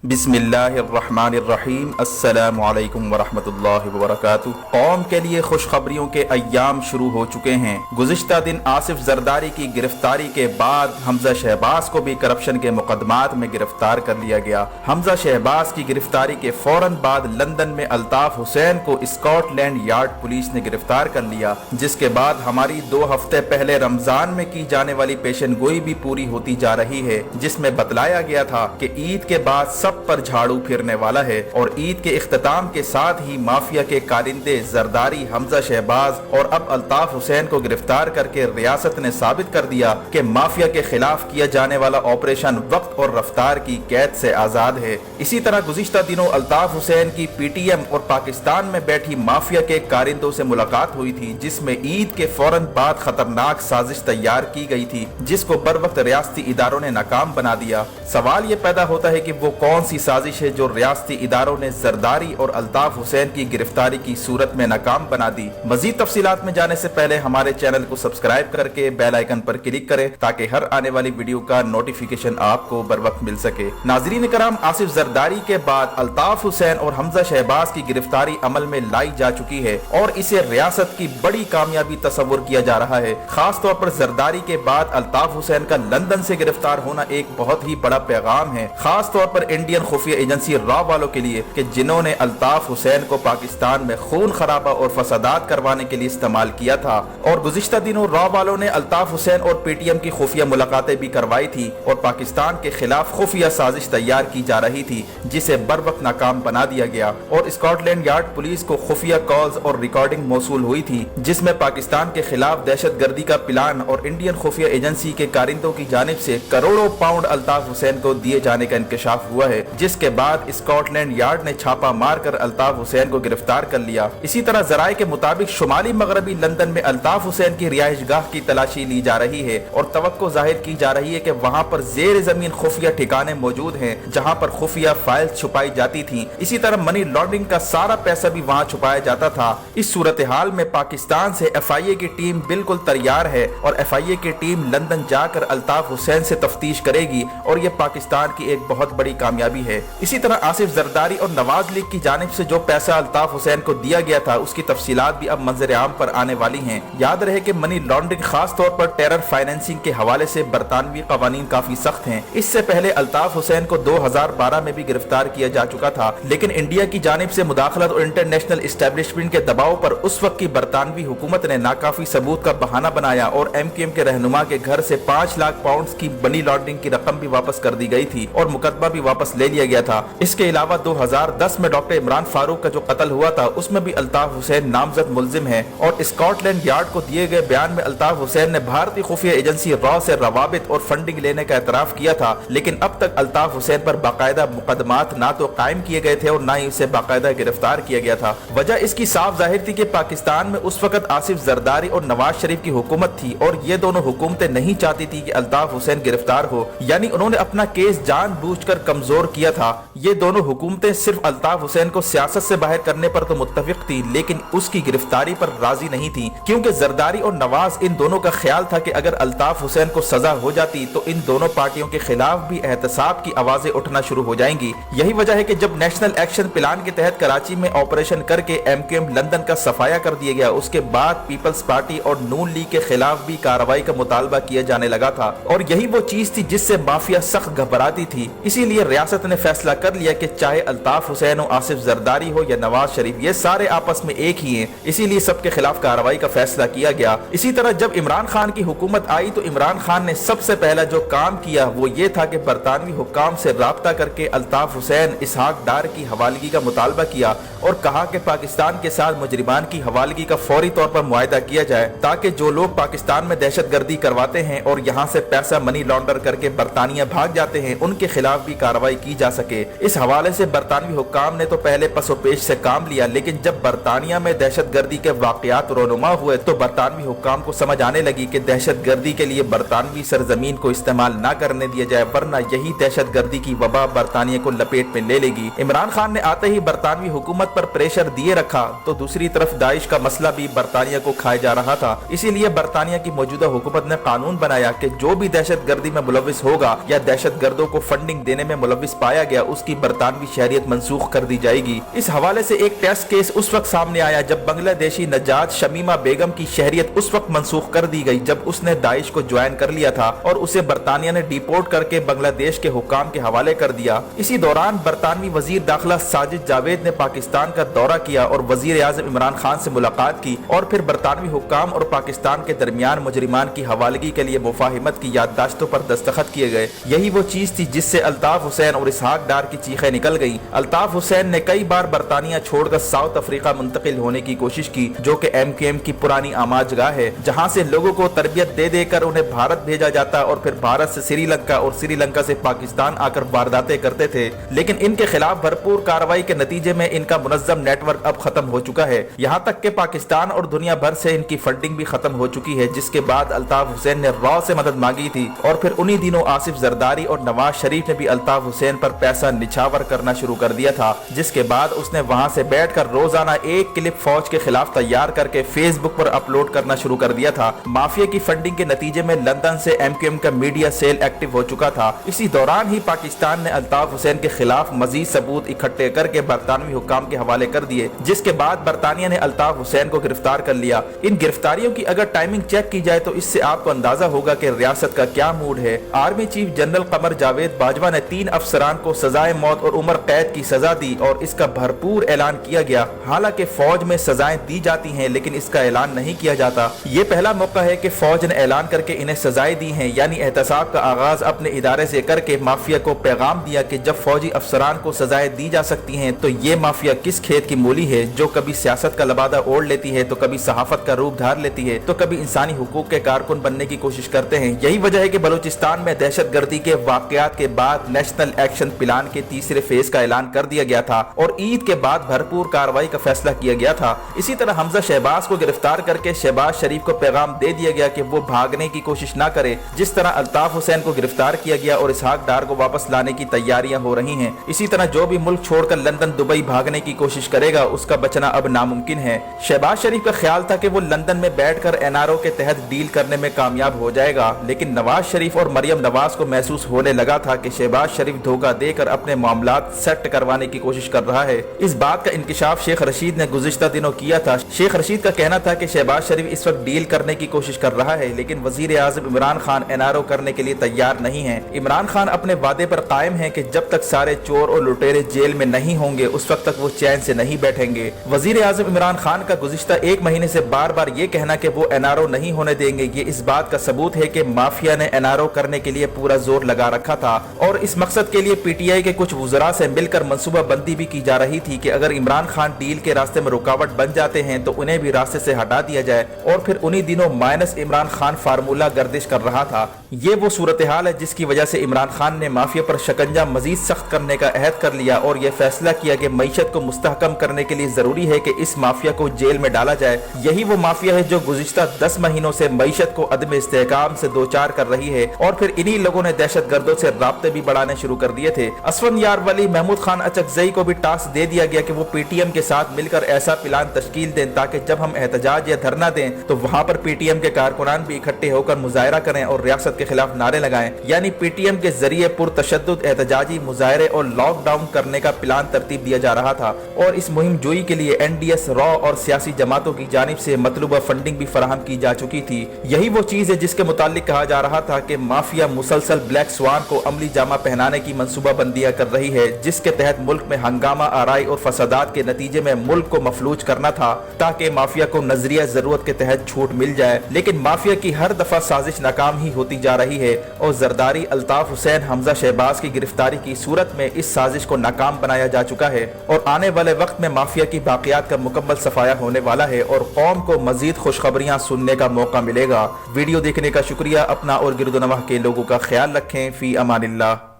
बिस्मिल्लाहिर्रहमानिर्रहीम। अस्सलामु अलैकुम वरहमतुल्लाहि वबरकातुहू। कौम के लिए खुशखबरियों के अय्याम शुरू हो चुके हैं। गुज़िश्ता दिन आसिफ जरदारी की गिरफ्तारी के बाद हमजा शहबाज को भी करप्शन के मुकदमात में गिरफ्तार कर लिया गया। हमजा शहबाज की गिरफ्तारी के फौरन बाद लंदन में अल्ताफ हुसैन को स्कॉटलैंड यार्ड पुलिस ने गिरफ्तार कर लिया, जिसके बाद हमारी 2 हफ्ते पहले रमजान में की जाने वाली पेशन गोई भी पूरी होती जा रही है, जिसमें बतलाया गया था कि ईद के बाद सब पर झाड़ू फिरने वाला है और ईद के इख्तिताम के साथ ही माफिया के कारिंदे जरदारी, हमजा शहबाज और अब अल्ताफ हुसैन को गिरफ्तार करके रियासत ने साबित कर दिया कि माफिया के खिलाफ किया जाने वाला ऑपरेशन वक्त और रफ्तार की कैद से आजाद है। इसी तरह गुज़िश्ता दिनों अल्ताफ हुसैन की पीटीएम और पाकिस्तान में बैठी माफिया के कारिंदों से मुलाकात हुई थी, जिसमें ईद के फौरन बाद खतरनाक साजिश तैयार की गई थी, जिसको बर वक्त रियासती इदारों ने नाकाम बना दिया। सवाल ये पैदा होता है कि वो कौन सी साजिश है जो रियासती इदारों ने जरदारी और अल्ताफ हुसैन की गिरफ्तारी की सूरत में नाकाम बना दी। मजीद तफसीलात में जाने से पहले हमारे चैनल को सब्सक्राइब करके बेल आइकन पर क्लिक करें ताकि हर आने वाली वीडियो का नोटिफिकेशन आपको बर वक्त मिल सके। नाजरीन कराम, आसिफ जरदारी के बाद अल्ताफ हुसैन और हमजा शहबाज की गिरफ्तारी अमल में लाई जा चुकी है और इसे रियासत की बड़ी कामयाबी तस्वुर किया जा रहा है। खास तौर पर जरदारी के बाद अल्ताफ हुसैन का लंदन से गिरफ्तार होना एक बहुत ही बड़ा पैगाम है, खास तौर पर इंडियन खुफिया एजेंसी रॉ वालों के लिए कि जिन्होंने अल्ताफ हुसैन को पाकिस्तान में खून खराबा और फसादात करवाने के लिए इस्तेमाल किया था। और गुज़िश्ता दिनों रॉ वालों ने अल्ताफ हुसैन और पीटीएम की खुफिया मुलाकातें भी करवाई थी और पाकिस्तान के खिलाफ खुफिया साजिश तैयार की जा रही थी, जिसे बर वक्त नाकाम बना दिया गया। और स्कॉटलैंड यार्ड पुलिस को खुफिया कॉल्स और रिकॉर्डिंग मौसूल हुई थी, जिसमें पाकिस्तान के खिलाफ दहशत गर्दी का प्लान और इंडियन खुफिया एजेंसी के कारिंदों की जानिब से करोड़ों पाउंड अल्ताफ हुसैन को दिए जाने का इंकशाफ हुआ है, जिसके बाद स्कॉटलैंड यार्ड ने छापा मारकर अल्ताफ हुसैन को गिरफ्तार कर लिया। इसी तरह जराये के मुताबिक शुमाली मगरबी लंदन में अल्ताफ हुसैन की रिहाइश गाह की तलाशी ली जा रही है और तवक्को जाहिर की जा रही है कि वहां पर जेर जमीन खुफिया ठिकाने मौजूद हैं, जहां पर खुफिया फाइल छुपाई जाती थी। इसी तरह मनी लॉन्ड्रिंग का सारा पैसा भी वहां छुपाया जाता था। इस सूरत हाल में पाकिस्तान से FIA की टीम बिल्कुल तैयार है और FIA की टीम लंदन जाकर अल्ताफ हुसैन से तफ्तीश करेगी और ये पाकिस्तान की एक बहुत बड़ी कामयाबी है। इसी तरह आसिफ जरदारी और नवाज लीग की जानिब से जो पैसा अल्ताफ हुसैन को दिया गया था, उसकी तफसीलात भी अब मंजर आम पर आने वाली हैं। याद रहे कि मनी लॉन्ड्रिंग खास तौर पर टेरर फाइनेंसिंग के हवाले से बरतानवी कवानीन काफी सख्त हैं। इससे पहले अल्ताफ हुसैन को 2012 में भी गिरफ्तार किया जा चुका था, लेकिन इंडिया की जानिब से मुदाखलत और इंटरनेशनल इस्टेब्लिशमेंट के दबाव पर उस वक्त की बरतानवी हुकूमत ने नाकाफी सबूत का बहाना बनाया और MQM के रहनुमा के घर से 5 लाख पाउंड की मनी लॉन्ड्रिंग की रकम भी वापस कर दी गई थी और मुकदमा भी वापस ले लिया गया था। इसके अलावा 2010 में डॉक्टर इमरान फारूक का जो कत्ल हुआ था, उसमें भी अल्ताफ हुसैन नामजद मुल्जिम है। और स्कॉटलैंड यार्ड को दिए गए बयान में अल्ताफ हुसैन ने भारतीय खुफिया एजेंसी रॉ से रवाबित और फंडिंग लेने का एतराफ किया था, लेकिन अब तक अल्ताफ हुसैन पर बाकायदा मुकदमात ना तो कायम किए गए थे और ना ही उसे बाकायदा गिरफ्तार किया गया था। वजह इसकी साफ जाहिर थी कि पाकिस्तान में उस वक्त आसिफ जरदारी और नवाज शरीफ की हुकूमत थी और ये दोनों हुकूमतें नहीं चाहती थी कि अल्ताफ हुसैन गिरफ्तार हो, यानी उन्होंने अपना केस जानबूझकर कमजोर किया था। ये दोनों हुकूमतें सिर्फ अल्ताफ हुसैन को सियासत से बाहर करने पर तो मुत्तफिक थी, लेकिन उसकी गिरफ्तारी पर राजी नहीं थी, क्योंकि जरदारी और नवाज इन दोनों का ख्याल था कि अगर अल्ताफ हुसैन को सजा हो जाती तो इन दोनों पार्टियों के खिलाफ भी एहतसाब की आवाजें उठना शुरू हो जाएंगी। यही वजह है कि जब नेशनल एक्शन प्लान के तहत कराची में ऑपरेशन करके MQM लंदन का सफाया कर दिया गया, उसके बाद पीपल्स पार्टी और नून लीग के खिलाफ भी कार्रवाई का मुतालबा किया जाने लगा था और यही वो चीज थी जिससे माफिया सख्त घबराती थी। इसीलिए रियासत ने फैसला कर लिया कि चाहे अल्ताफ हुसैन हो, आसिफ जरदारी हो या नवाज शरीफ, ये सारे आपस में एक ही हैं, इसीलिए सबके खिलाफ कार्रवाई का फैसला किया गया। इसी तरह जब इमरान खान की हुकूमत आई तो इमरान खान ने सबसे पहला जो काम किया वो ये था कि बरतानवी हुक्काम से राब्ता करके अल्ताफ हुसैन इसहाक डार की हवालगी का मुतालबा किया और कहा कि पाकिस्तान के साथ मुजरिमान की हवालगी का फौरी तौर पर मुआहदा किया जाए, ताकि जो लोग पाकिस्तान में दहशत गर्दी करवाते हैं और यहाँ से पैसा मनी लॉन्डर करके बरतानिया भाग जाते हैं, उनके खिलाफ भी कार्रवाई की जा सके। इस हवाले से बरतानवी हुक्काम ने तो पहले पसोपेश से काम लिया, लेकिन जब बरतानिया में दहशत गर्दी के वाकयात रोनुमा हुए तो बरतानवी हुक्काम को समझ आने लगी कि दहशत गर्दी के लिए बरतानवी सरजमीन को इस्तेमाल न करने दिया जाए, वरना यही दहशत गर्दी की वबा बरतानिया को लपेट में ले लेगी। इमरान खान ने आते ही बरतानवी हुकूमत पर प्रेशर दिए रखा तो दूसरी तरफ दाइश का मसला भी बरतानिया को खाया जा रहा था। इसीलिए बरतानिया की मौजूदा हुकूमत ने कानून बनाया कि जो भी दहशत गर्दी में मुलविस होगा या दहशत गर्दों को फंडिंग देने में मुलविस केस पाया गया उसकी बरतानवी शहरियत मंसूख कर दी जाएगी। इस हवाले से एक टेस्ट केस उस वक्त सामने आया जब बांग्लादेशी नजात शमीमा बेगम की शहरियत उस वक्त मंसूख कर दी गई जब उसने दाइश को ज्वाइन कर लिया था और उसे बरतानिया ने डिपोर्ट करके बांग्लादेश के हुक्काम के हवाले कर दिया। इसी दौरान बरतानवी वजीर दाखिला साजिद जावेद ने पाकिस्तान का दौरा किया और वजीर आजम इमरान खान से मुलाकात की और फिर बरतानवी हुक्काम और पाकिस्तान के दरमियान मुजरिमान की हवालगी के लिए मुफाहिमत की याददाश्तों पर दस्तखत किए गए। यही वो चीज थी जिससे अल्ताफ हुसैन और इसहाक डार की चीखें निकल गईं। अल्ताफ हुसैन ने कई बार बरतानिया छोड़कर साउथ अफ्रीका मुंतकिल होने की कोशिश की जो कि MKM की पुरानी आमाजगाह है, जहां से लोगों को तरबियत दे देकर उन्हें भारत भेजा जाता और फिर भारत से श्रीलंका और श्रीलंका से पाकिस्तान आकर वारदातें करते थे। लेकिन इनके खिलाफ भरपूर कार्रवाई के नतीजे में इनका मुनज़्ज़म नेटवर्क अब खत्म हो चुका है। यहाँ तक कि पाकिस्तान और दुनिया भर से इनकी फंडिंग भी खत्म हो चुकी है, जिसके बाद अल्ताफ हुसैन ने रॉ से मदद मांगी थी और फिर उन्हीं दिनों आसिफ जरदारी और नवाज शरीफ ने भी अल्ताफ हुसैन पर पैसा निछावर करना शुरू कर दिया था, जिसके बाद उसने वहां से बैठकर रोजाना एक क्लिप फौज के खिलाफ तैयार करके फेसबुक पर अपलोड करना शुरू कर दिया था। माफिया की फंडिंग के नतीजे में लंदन से MKM का मीडिया सेल एक्टिव हो चुका था। इसी दौरान ही पाकिस्तान ने अल्ताफ हुसैन के खिलाफ मजीद सबूत इकट्ठे करके बरतानवी हुक्काम के हवाले कर दिए, जिसके बाद बरतानिया ने अल्ताफ हुसैन को गिरफ्तार कर लिया। इन गिरफ्तारियों की अगर टाइमिंग चेक की जाए तो इससे आपको अंदाजा होगा कि रियासत का क्या मूड है। Army chief general Qamar Javed Bajwa ने 3 अफसरान को सजाए मौत और उम्र कैद की सजा दी और इसका भरपूर ऐलान किया गया। हालांकि फौज में सजाएं दी जाती हैं लेकिन इसका ऐलान नहीं किया जाता। ये पहला मौका है कि फौज ने ऐलान करके इन्हें सजाएं दी हैं, यानी एहतसाब का आगाज अपने इदारे से करके माफिया को पैगाम दिया कि जब फौजी अफसरान को सजाएं दी जा सकती हैं तो ये माफिया किस खेत की मूली है जो कभी सियासत का लबादा ओढ़ लेती है तो कभी सहाफत का रूप धार लेती है तो कभी इंसानी हुकूक के कारकुन बनने की कोशिश करते हैं। यही वजह है कि बलूचिस्तान में दहशत गर्दी के वाकयात के बाद नेशनल एक्शन प्लान के तीसरे फेज का ऐलान कर दिया गया था और ईद के बाद भरपूर कार्रवाई का फैसला किया गया था। इसी तरह हमजा शहबाज को गिरफ्तार करके शहबाज शरीफ को पैगाम दे दिया गया कि वो भागने की कोशिश न करे, जिस तरह अल्ताफ हुसैन को गिरफ्तार किया गया और इसहाक डार को वापस लाने की तैयारियां हो रही हैं। इसी तरह जो भी मुल्क छोड़कर लंदन दुबई भागने की कोशिश करेगा उसका बचना अब नामुमकिन है। शहबाज शरीफ का ख्याल था कि वो लंदन में बैठकर NRO के तहत डील करने में कामयाब हो जाएगा, लेकिन नवाज शरीफ और मरियम नवाज को महसूस होने लगा था कि शहबाज शरीफ धोखा देकर अपने मामलात सेट करवाने की कोशिश कर रहा है। इस बात का इंकिशाफ शेख रशीद ने गुज़िश्ता दिनों किया था। शेख रशीद का कहना था कि शहबाज शरीफ इस वक्त डील करने की कोशिश कर रहा है, लेकिन वजीर आज़म इमरान खान NRO करने के लिए तैयार नहीं है। इमरान खान अपने वादे पर कायम है कि जब तक सारे चोर और लुटेरे जेल में नहीं होंगे उस वक्त तक वो चैन से नहीं बैठेंगे। वजीर आज़म इमरान खान का गुज़िश्ता 1 महीने से बार बार ये कहना कि वो NRO नहीं होने देंगे, ये इस बात का सबूत है कि माफिया ने NRO करने के लिए पूरा जोर लगा रखा था और इस मकसद के लिए PTI के कुछ वज़रा से मिलकर मंसूबा बंदी भी की जा रही थी कि अगर इमरान खान डील के रास्ते में रुकावट बन जाते हैं तो उन्हें भी रास्ते से हटा दिया जाए। और फिर उन्हीं दिनों माइनस इमरान खान फार्मूला गर्दिश कर रहा था। ये वो सूरत हाल है जिसकी वजह से इमरान खान ने माफिया पर शिकंजा मजीद सख्त करने का अहद कर लिया और यह फैसला किया कि मईशत को मुस्तहकम करने के लिए जरूरी है कि इस माफिया को जेल में डाला जाए। यही वो माफिया है जो गुज़िश्ता 10 महीनों से मईशत को अदम इस्तेहकाम से दो चार कर रही है और फिर इन्हीं लोगों ने दहशत गर्दों से राब्ते भी बढ़ाने शुरू कर दिए थे। असफन यार वली महमूद खान अचकजई को भी टास्क दे दिया गया कि वो PTM के साथ मिलकर ऐसा प्लान तश्कील दें ताकि जब हम एहतजाज या धरना दें तो वहाँ पर PTM के कारकुनान भी इकट्ठे होकर मुजाहरा करें और रियासत के खिलाफ नारे लगाएं। यानी PTM के जरिए पुरतशद्दुद एहतजाजी मुजाहरे और लॉकडाउन करने का प्लान तरतीब दिया जा रहा था और इस मुहिम जोई के लिए NDS रॉ और सियासी जमातों की जानिब से मतलूबा फंडिंग भी फराहम की जा चुकी थी। यही वो चीज है जिसके मुतालिक कहा जा रहा था कि माफिया मुसलसल ब्लैक स्वान को अमली जामा पहनाने की मंसूबा बंदियां कर रही है, जिसके तहत मुल्क में हंगामा आराई और फसादात के नतीजे में मुल्क को मफलूज करना था ताकि माफिया को नजरिया जरूरत के तहत छूट मिल जाए। लेकिन माफिया की हर दफा साजिश नाकाम ही होती जा रही है और जरदारी, अल्ताफ हुसैन, हमजा शहबाज की गिरफ्तारी की सूरत में इस साजिश को नाकाम बनाया जा चुका है और आने वाले वक्त में माफिया की बाकियात का मुकम्मल सफाया होने वाला है और कौम को मजीद खुशखबरियां सुनने का मौका मिलेगा। वीडियो देखने का शुक्रिया। अपना और गिरदोनवाह के लोगों का ख्याल रखें। फी अमानिल्लाह।